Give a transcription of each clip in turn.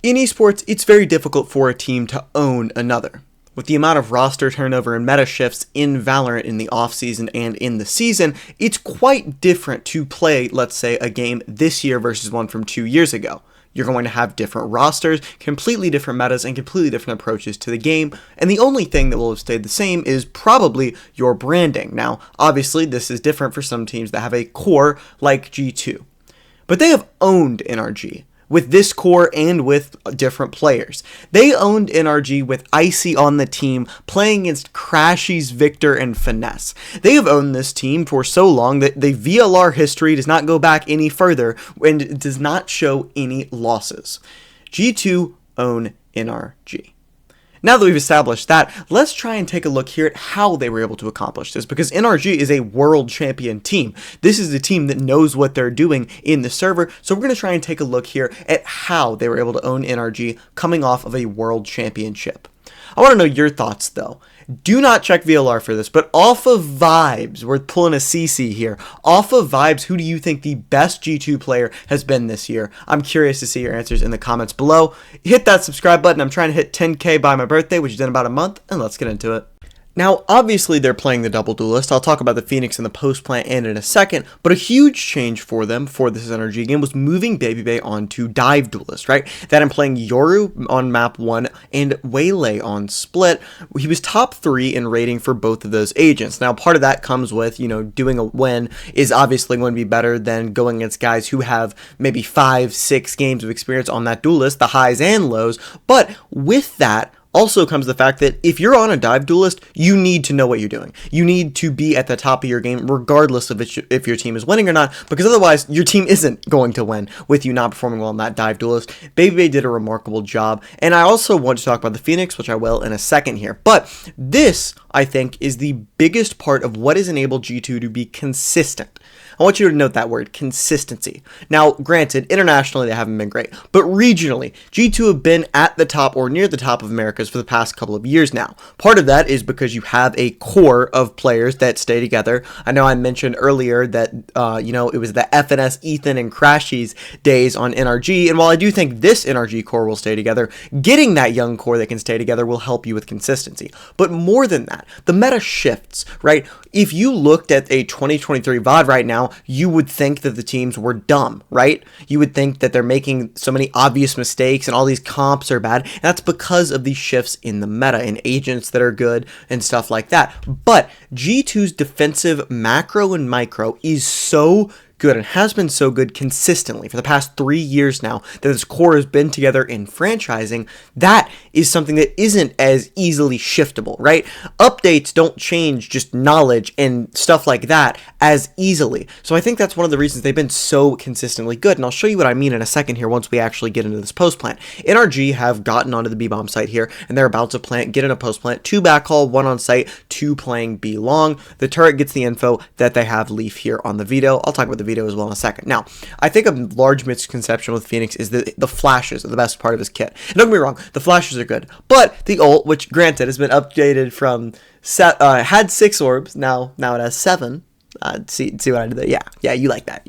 In esports, it's very difficult for a team to own another. With the amount of roster turnover and meta shifts in Valorant in the offseason and in the season, it's quite different to play, let's say, a game this year versus one from 2 years ago. You're going to have different rosters, completely different metas, and completely different approaches to the game, and the only thing that will have stayed the same is probably your branding. Now, obviously, this is different for some teams that have a core like G2, but they have owned NRG. With this core and with different players. They owned NRG with Icy on the team, playing against Crashy's Victor and Finesse. They have owned this team for so long that the VLR history does not go back any further and does not show any losses. G2 own NRG. Now that we've established that, let's try and take a look here at how they were able to accomplish this, because NRG is a world champion team. This is a team that knows what they're doing in the server, so we're going to try and take a look here at how they were able to own NRG coming off of a world championship. I want to know your thoughts though. Do not check VLR for this, but off of vibes, we're pulling a CC here. Off of vibes, who do you think the best G2 player has been this year? I'm curious to see your answers in the comments below. Hit that subscribe button. I'm trying to hit 10K by my birthday, which is in about a month, and let's get into it. Now, obviously, they're playing the double duelist. I'll talk about the Phoenix and the post plant in a second, but a huge change for them for this NRG game was moving Baby onto dive duelist, right? That I'm playing Yoru on map 1 and Waylay on split. He was top 3 in rating for both of those agents. Now, part of that comes with, doing a win is obviously going to be better than going against guys who have maybe 5-6 games of experience on that duelist, the highs and lows. But with that, also comes the fact that if you're on a dive duelist, you need to know what you're doing. You need to be at the top of your game regardless of if your team is winning or not, because otherwise your team isn't going to win with you not performing well in that dive duelist. Baby did a remarkable job, and I also want to talk about the Phoenix, which I will in a second here. But this, I think, is the biggest part of what has enabled G2 to be consistent. I want you to note that word, consistency. Now, granted, internationally they haven't been great, but regionally, G2 have been at the top or near the top of Americas for the past couple of years now. Part of that is because you have a core of players that stay together. I know I mentioned earlier that, it was the FNS, Ethan, and Crashy's days on NRG, and while I do think this NRG core will stay together, getting that young core that can stay together will help you with consistency. But more than that, the meta shifts, right? If you looked at a 2023 VOD right now, you would think that the teams were dumb, right? You would think that they're making so many obvious mistakes and all these comps are bad. And that's because of these shifts in the meta and agents that are good and stuff like that. But G2's defensive macro and micro is so good and has been so good consistently for the past 3 years now that this core has been together in franchising. That is something that isn't as easily shiftable, right? Updates don't change just knowledge and stuff like that as easily. So I think that's one of the reasons they've been so consistently good, and I'll show you what I mean in a second here once we actually get into this post plant. NRG have gotten onto the B-bomb site here, and they're about to get in a post plant, 2 backhaul, 1 on site, 2 playing B long. The turret gets the info that they have Leaf here on the veto. I'll talk about the video as well in a second. Now, I think a large misconception with Phoenix is that the flashes are the best part of his kit. And don't get me wrong, the flashes are good, but the ult, which granted has been updated from had 6 orbs, now it has 7. See what I did there? Yeah, you like that.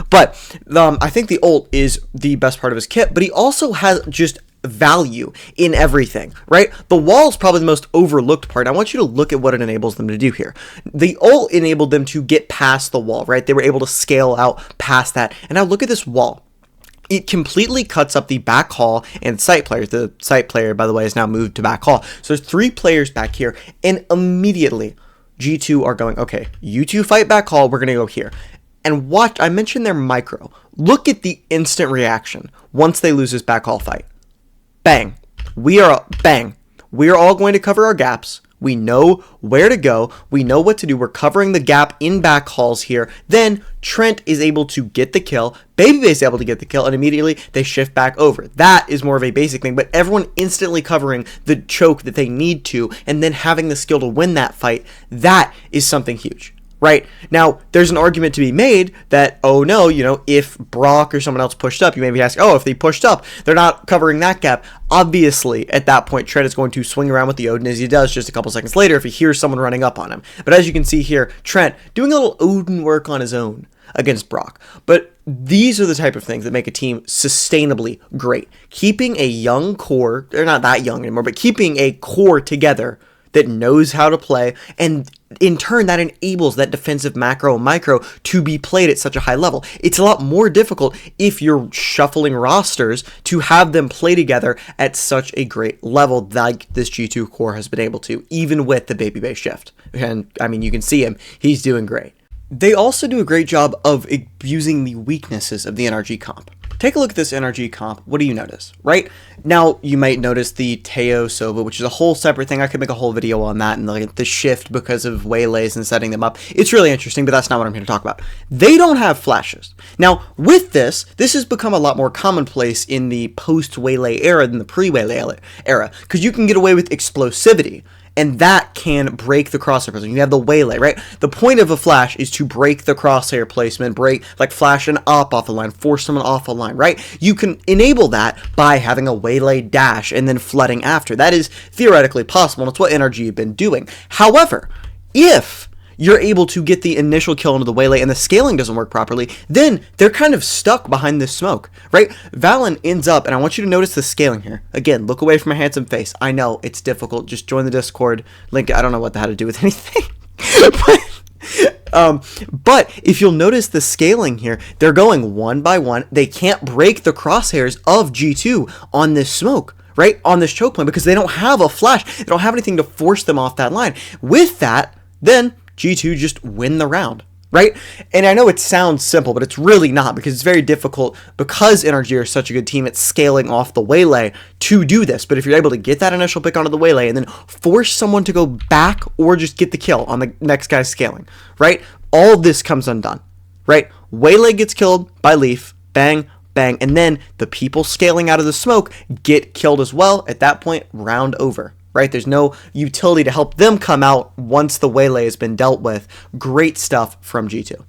But I think the ult is the best part of his kit, but he also has just value in everything, right? The wall is probably the most overlooked part. I want you to look at what it enables them to do here. The ult enabled them to get past the wall, right? They were able to scale out past that. And now look at this wall. It completely cuts up the back hall and site players. The site player, by the way, is now moved to back hall. So there's 3 players back here, and immediately G2 are going, okay, you 2 fight back hall, we're going to go here. And watch, I mentioned their micro. Look at the instant reaction once they lose this back hall fight. Bang. We are all going to cover our gaps. We know where to go. We know what to do. We're covering the gap in back halls here. Then Trent is able to get the kill. Baby is able to get the kill, and immediately they shift back over. That is more of a basic thing, but everyone instantly covering the choke that they need to, and then having the skill to win that fight, that is something huge. Right? Now, there's an argument to be made that, oh no, if Brock or someone else pushed up, you maybe ask, oh, if they pushed up, they're not covering that gap. Obviously, at that point, Trent is going to swing around with the Odin as he does just a couple seconds later if he hears someone running up on him. But as you can see here, Trent doing a little Odin work on his own. against Brock. But these are the type of things that make a team sustainably great. Keeping a young core, they're not that young anymore, but keeping a core together that knows how to play, and in turn that enables that defensive macro and micro to be played at such a high level. It's a lot more difficult if you're shuffling rosters to have them play together at such a great level like this G2 core has been able to, even with the Baby Bay shift. And I mean, you can see him, he's doing great. They also do a great job of abusing the weaknesses of the NRG comp. Take a look at this NRG comp. What do you notice, right? Now, you might notice the Teo Sova, which is a whole separate thing. I could make a whole video on that and like the shift because of waylays and setting them up. It's really interesting, but that's not what I'm here to talk about. They don't have flashes. Now, with this has become a lot more commonplace in the post-waylay era than the pre-waylay era, because you can get away with explosivity. And that can break the crosshair placement. You have the waylay, right? The point of a flash is to break the crosshair placement, like flash an op off the line, force someone off the line, right? You can enable that by having a waylay dash and then flooding after. That is theoretically possible, and it's what NRG have been doing. However, if you're able to get the initial kill into the waylay and the scaling doesn't work properly, then they're kind of stuck behind this smoke, right? Valen ends up, and I want you to notice the scaling here. Again, look away from my handsome face. I know, it's difficult. Just join the Discord link. I don't know what that had to do with anything. But if you'll notice the scaling here, they're going one by one. They can't break the crosshairs of G2 on this smoke, right? On this choke point, because they don't have a flash. They don't have anything to force them off that line. With that, then G2 just win the round, right? And I know it sounds simple, but it's really not, because it's very difficult because NRG are such a good team at scaling off the waylay to do this. But if you're able to get that initial pick onto the waylay and then force someone to go back or just get the kill on the next guy's scaling, right? All this comes undone, right? Waylay gets killed by Leaf, bang, bang, and then the people scaling out of the smoke get killed as well. At that point, round over. Right? There's no utility to help them come out once the waylay has been dealt with. Great stuff from G2.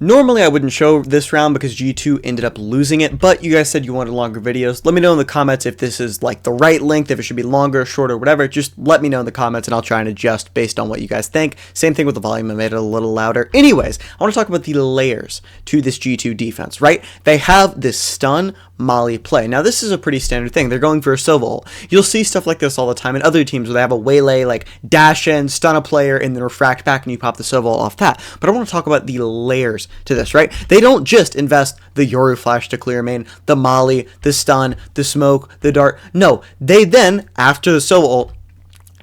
Normally, I wouldn't show this round because G2 ended up losing it, but you guys said you wanted longer videos. Let me know in the comments if this is like the right length, if it should be longer, shorter, whatever. Just let me know in the comments and I'll try and adjust based on what you guys think. Same thing with the volume. I made it a little louder. Anyways, I want to talk about the layers to this G2 defense, right? They have this stun molly play. Now, this is a pretty standard thing. They're going for a Sova ult. You'll see stuff like this all the time in other teams where they have a waylay, like dash in, stun a player, and then refract back and you pop the Sova ult off that. But I want to talk about the layers to this, right? They don't just invest the Yoru flash to clear main, the molly, the stun, the smoke, the dart. No, they then, after the Sova ult,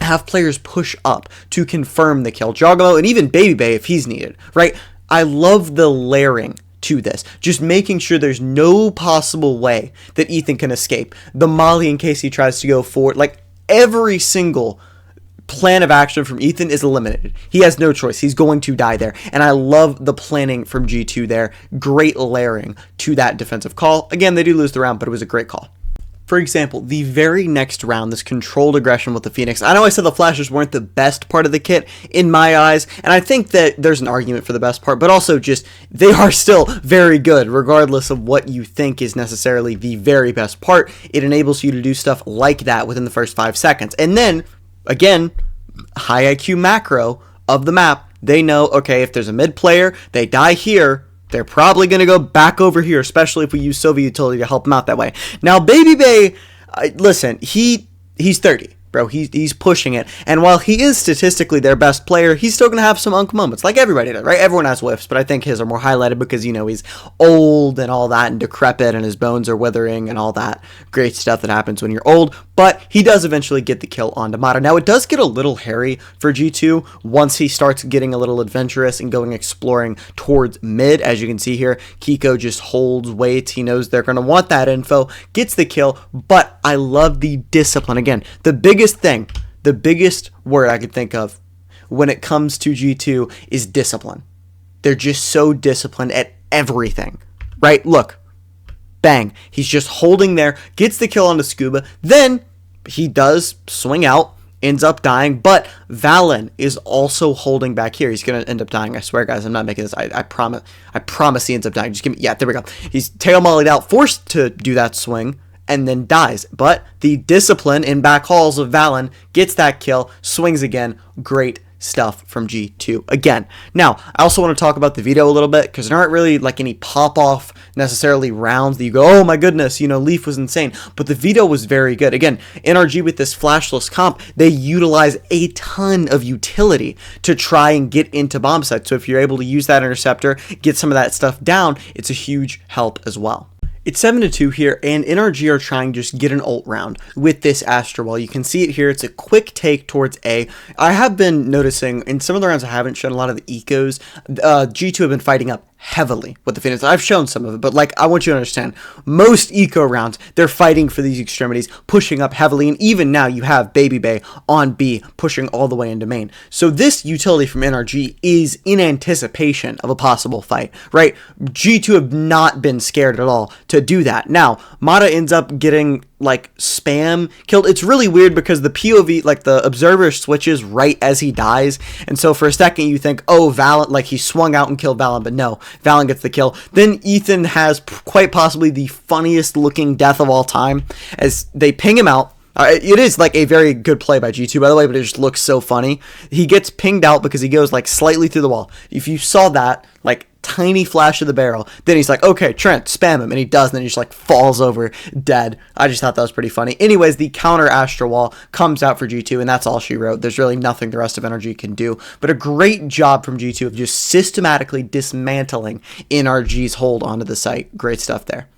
have players push up to confirm the kill. Jogamo and even Baby Bay if he's needed, right? I love the layering to this, just making sure there's no possible way that Ethan can escape. The molly in case he tries to go forward, like every single plan of action from Ethan is eliminated. He has no choice. He's going to die there. And I love the planning from G2 there. Great layering to that defensive call. Again, they do lose the round, but it was a great call. For example, the very next round, this controlled aggression with the Phoenix. I know I said the flashes weren't the best part of the kit in my eyes, and I think that there's an argument for the best part, but also just they are still very good, regardless of what you think is necessarily the very best part. It enables you to do stuff like that within the first 5 seconds. And then, again, high IQ macro of the map, they know, okay, if there's a mid player, they die here, they're probably going to go back over here, especially if we use Sova utility to help them out that way. Now, Baby Bay, listen, he's 30, bro. He's pushing it. And while he is statistically their best player, he's still going to have some unk moments, like everybody does, right? Everyone has whiffs, but I think his are more highlighted because, you know, he's old and all that and decrepit and his bones are withering and all that great stuff that happens when you're old. But he does eventually get the kill on D'Amato. Now, it does get a little hairy for G2 once he starts getting a little adventurous and going exploring towards mid. As you can see here, Kiko just holds, waits. He knows they're going to want that info, gets the kill. But I love the discipline. Again, the biggest word I could think of when it comes to G2 is discipline. They're just so disciplined at everything, right? Look, bang. He's just holding there, gets the kill on the Scuba. Then he does swing out, ends up dying, but Valen is also holding back here. He's going to end up dying. I swear, guys, I'm not making this. I promise he ends up dying. Just give me, yeah, there we go. He's tail mollied out, forced to do that swing, and then dies. But the discipline in back halls of Valen gets that kill, swings again. Great stuff from G2 again. Now, I also want to talk about the veto a little bit because there aren't really like any pop-off necessarily rounds that you go, oh my goodness, you know, Leaf was insane. But the veto was very good. Again, NRG with this flashless comp, they utilize a ton of utility to try and get into bomb sites. So if you're able to use that interceptor, get some of that stuff down, it's a huge help as well. It's 7-2 here, and NRG are trying to just get an ult round with this Astro Wall. You can see it here. It's a quick take towards A. I have been noticing, in some of the rounds I haven't shown a lot of the ecos, G2 have been fighting up heavily with the Phoenix. I've shown some of it, but like, I want you to understand, most eco rounds, they're fighting for these extremities, pushing up heavily, and even now you have Baby Bay on B, pushing all the way into main. So this utility from NRG is in anticipation of a possible fight, right? G2 have not been scared at all to do that. Now, Mata ends up getting like spam killed. It's really weird because the POV, like the observer switches right as he dies, and so for a second you think, oh, Valen, like he swung out and killed Valen, but no, Valen gets the kill. Then Ethan has quite possibly the funniest looking death of all time as they ping him out. It is like a very good play by G2, by the way, but it just looks so funny. He gets pinged out because he goes like slightly through the wall. If you saw that, like tiny flash of the barrel, then he's like, okay, Trent, spam him, and he does, and then he just like falls over dead. I just thought that was pretty funny. Anyways, the counter Astro Wall comes out for G2, and that's all she wrote. There's really nothing the rest of NRG can do, but a great job from G2 of just systematically dismantling NRG's hold onto the site. Great stuff there.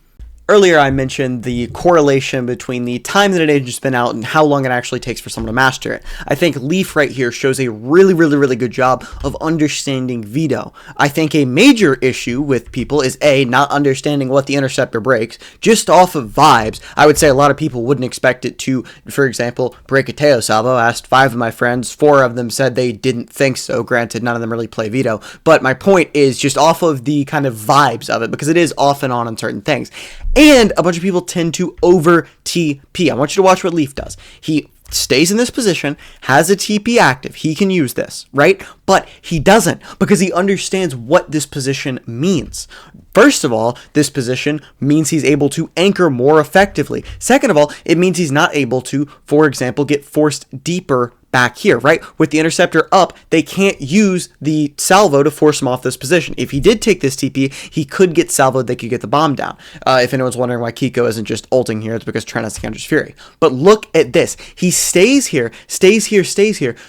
Earlier, I mentioned the correlation between the time that an agent's been out and how long it actually takes for someone to master it. I think Leaf right here shows a really good job of understanding veto. I think a major issue with people is A, not understanding what the interceptor breaks. Just off of vibes, I would say a lot of people wouldn't expect it to, for example, break a Teo salvo. I asked 5 of my friends, 4 of them said they didn't think so. Granted, none of them really play veto. But my point is just off of the kind of vibes of it, because it is off and on certain things. And a bunch of people tend to over TP. I want you to watch what Leaf does. He stays in this position, has a TP active. He can use this, right? But he doesn't because he understands what this position means. First of all, this position means he's able to anchor more effectively. Second of all, it means he's not able to, for example, get forced deeper back here, right? With the interceptor up, they can't use the salvo to force him off this position. If he did take this TP, he could get salvoed, they could get the bomb down. If anyone's wondering why Kiko isn't just ulting here, it's because Trent has the Counter's Fury. But look at this. He stays here,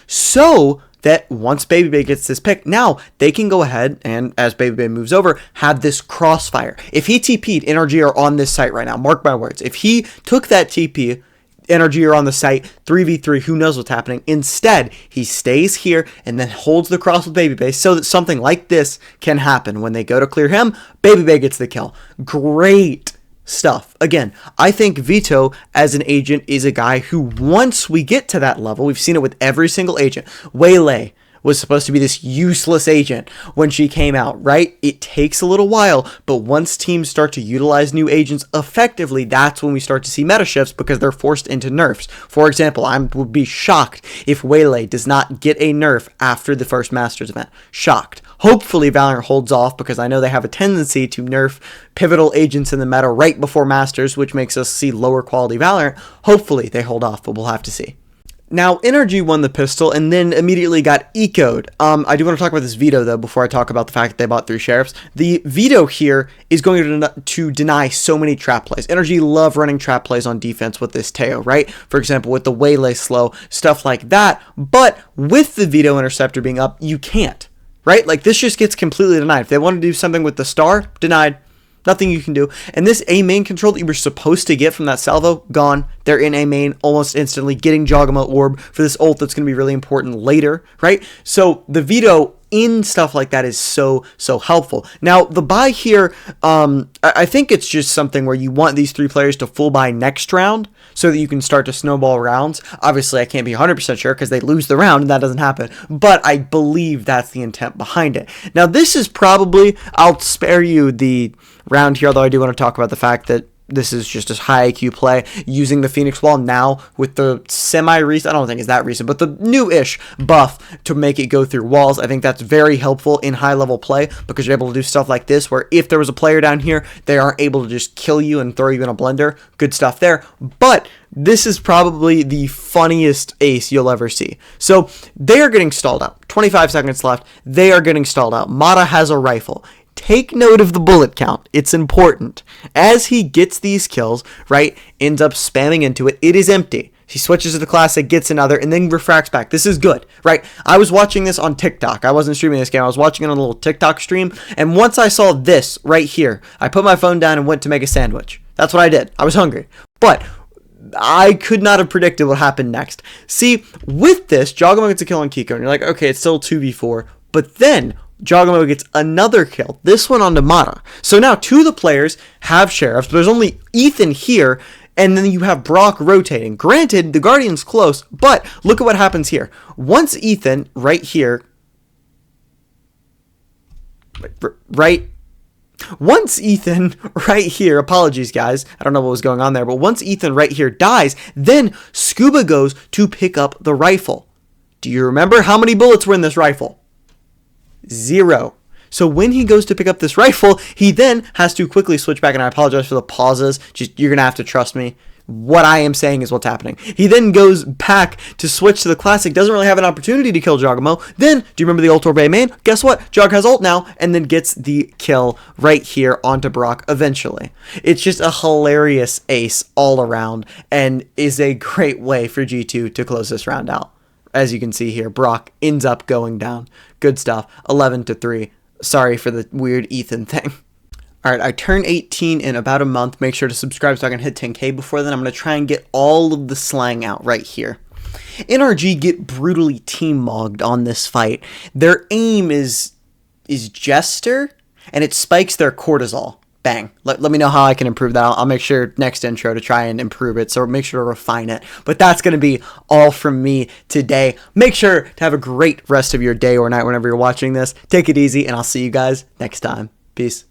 so that once Baby Bay gets this pick, now they can go ahead and, as Baby Bay moves over, have this crossfire. If he TP'd, NRG are on this site right now, mark my words. If he took that TP, NRG are on the site, 3v3, who knows what's happening. Instead, he stays here and then holds the cross with Baby Bay so that something like this can happen. When they go to clear him, Baby Bay gets the kill. Great stuff. Again, I think Vito as an agent is a guy who, once we get to that level, we've seen it with every single agent. Waylay was supposed to be this useless agent when she came out, right? It takes a little while, but once teams start to utilize new agents effectively, that's when we start to see meta shifts because they're forced into nerfs. For example, I would be shocked if Waylay does not get a nerf after the first Masters event. Shocked. Hopefully Valorant holds off because I know they have a tendency to nerf pivotal agents in the meta right before Masters, which makes us see lower quality Valorant. Hopefully they hold off, but we'll have to see. Now, NRG won the pistol and then immediately got ecoed. I do want to talk about this veto, though, before I talk about the fact that they bought 3 sheriffs. The veto here is going to deny so many trap plays. NRG love running trap plays on defense with this Teo, right? For example, with the Waylay slow, stuff like that. But with the veto interceptor being up, you can't, right? Like, this just gets completely denied. If they want to do something with the star, denied. Nothing you can do. And this A main control that you were supposed to get from that salvo, gone. They're in A main almost instantly, getting Jogama Orb for this ult that's going to be really important later, right? So the veto in stuff like that is so helpful. Now, the buy here, I think it's just something where you want these 3 players to full buy next round so that you can start to snowball rounds. Obviously, I can't be 100% sure because they lose the round and that doesn't happen, but I believe that's the intent behind it. Now, this is probably, I'll spare you the round here, although I do want to talk about the fact that This is just a high IQ play using the Phoenix Wall now with the semi-recent, I don't think it's that recent, but the new-ish buff to make it go through walls. I think that's very helpful in high-level play because you're able to do stuff like this where if there was a player down here, they aren't able to just kill you and throw you in a blender. Good stuff there. But this is probably the funniest ace you'll ever see. So they are getting stalled out. 25 seconds left. They are getting stalled out. Mata has a rifle. Take note of the bullet count. It's important. As he gets these kills, right, ends up spamming into it, it is empty. He switches to the classic, gets another, and then refracts back. This is good, right? I was watching this on TikTok. I wasn't streaming this game. I was watching it on a little TikTok stream, and once I saw this right here, I put my phone down and went to make a sandwich. That's what I did. I was hungry. But I could not have predicted what happened next. See, with this, Jawgamo gets a kill on Kiko, and you're like, okay, it's still 2v4, but then Jawgamo gets another kill, this one onto Mata. So now two of the players have sheriffs, but there's only Ethan here, and then you have Brock rotating. Granted, the Guardian's close, but look at what happens here. Once Ethan, right here, apologies guys, I don't know what was going on there, but once Ethan right here dies, then Scuba goes to pick up the rifle. Do you remember how many bullets were in this rifle? 0. So when he goes to pick up this rifle, he then has to quickly switch back, and I apologize for the pauses. Just, you're going to have to trust me. What I am saying is what's happening. He then goes back to switch to the classic, doesn't really have an opportunity to kill Jawgamo. Then, do you remember the ult Bay main? Guess what? Jog has ult now, and then gets the kill right here onto Brock eventually. It's just a hilarious ace all around, and is a great way for G2 to close this round out. As you can see here, Brock ends up going down. Good stuff. 11-3. Sorry for the weird Ethan thing. Alright, I turn 18 in about a month. Make sure to subscribe so I can hit 10K before then. I'm going to try and get all of the slang out right here. NRG get brutally team-mogged on this fight. Their aim is Jester, and it spikes their cortisol. Bang. Let me know how I can improve that. I'll make sure next intro to try and improve it, so make sure to refine it. But that's going to be all from me today. Make sure to have a great rest of your day or night whenever you're watching this. Take it easy, and I'll see you guys next time. Peace.